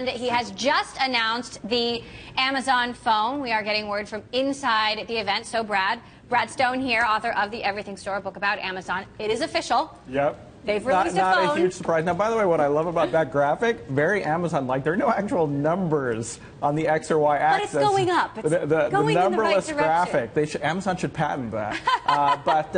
He has just announced the Amazon phone. We are getting word from inside the event. So Brad Stone here, author of The Everything Store, a book about Amazon. It is official. Yep. They've released not a phone. A huge surprise. Now, by the way, what I love about that graphic, very Amazon-like. There are no actual numbers on the X or Y axis. But it's going up. It's going in the right direction. Graphic. Amazon should patent that. But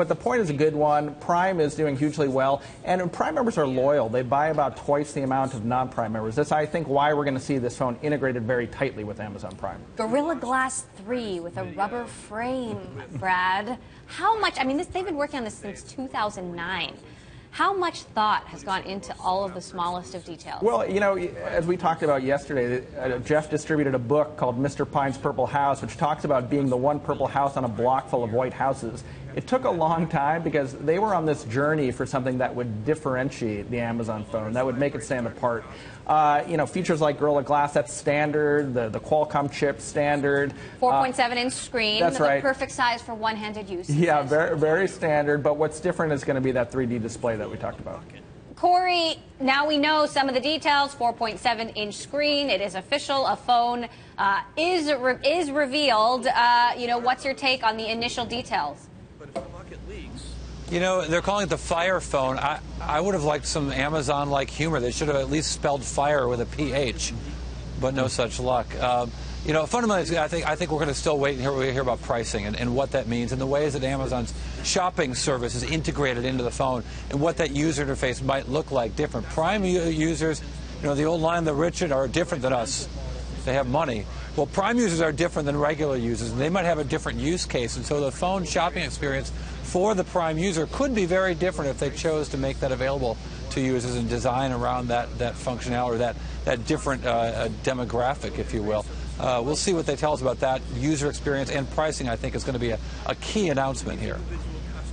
the point is a good one. Prime is doing hugely well, and Prime members are loyal. They buy about twice the amount of non-Prime members. That's, I think, why we're going to see this phone integrated very tightly with Amazon Prime. Gorilla Glass 3 with a rubber frame, Brad. How much? I mean, they've been working on this since 2009. How much thought has gone into all of the smallest of details? Well, you know, as we talked about yesterday, Jeff distributed a book called Mr. Pine's Purple House, which talks about being the one purple house on a block full of white houses. It took a long time because they were on this journey for something that would differentiate the Amazon phone, that would make it stand apart. You know, features like Gorilla Glass, that's standard, the Qualcomm chip, standard. 4.7-inch screen. That's right. The perfect size for one-handed use. Yeah, very standard, but what's different is going to be that 3D display that we talked about. Corey, now we know some of the details. 4.7-inch screen. It is official. A phone is revealed. You know, what's your take on the initial details? You know, they're calling it the Fire phone. I would have liked some Amazon-like humor. They should have at least spelled fire with a PH, but no such luck. You know, fundamentally, I think we're going to still wait and hear about pricing and what that means and the ways that Amazon's shopping service is integrated into the phone and what that user interface might look like different. Prime users, you know, the old line, the rich are different than us. They have money. Well, Prime users are different than regular users, and they might have a different use case. And so the phone shopping experience for the Prime user could be very different if they chose to make that available to users and design around that functionality or that different demographic, if you will. We'll see what they tell us about that user experience, and pricing, I think, is going to be a key announcement here.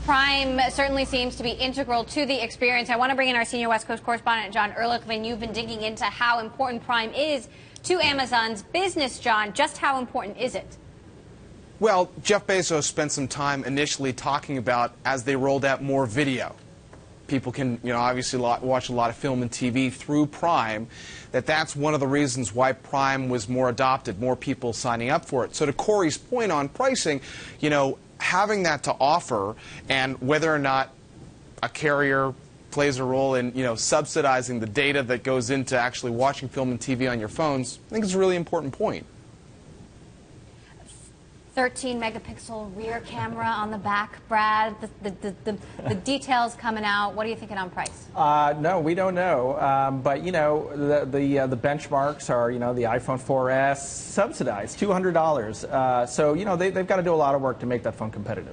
Prime certainly seems to be integral to the experience. I want to bring in our senior West Coast correspondent, John Ehrlichman. You've been digging into how important Prime is to Amazon's business, John. Just how important is it? Well, Jeff Bezos spent some time initially talking about as they rolled out more video. People can, you know, obviously watch a lot of film and TV through Prime, that's one of the reasons why Prime was more adopted, more people signing up for it. So to Corey's point on pricing, you know, having that to offer and whether or not a carrier plays a role in, you know, subsidizing the data that goes into actually watching film and TV on your phones, I think is a really important point. 13-megapixel rear camera on the back, Brad. The details coming out. What are you thinking on price? No, we don't know. But you know, the benchmarks are, you know, the iPhone 4S subsidized, $200. So you know, they've got to do a lot of work to make that phone competitive.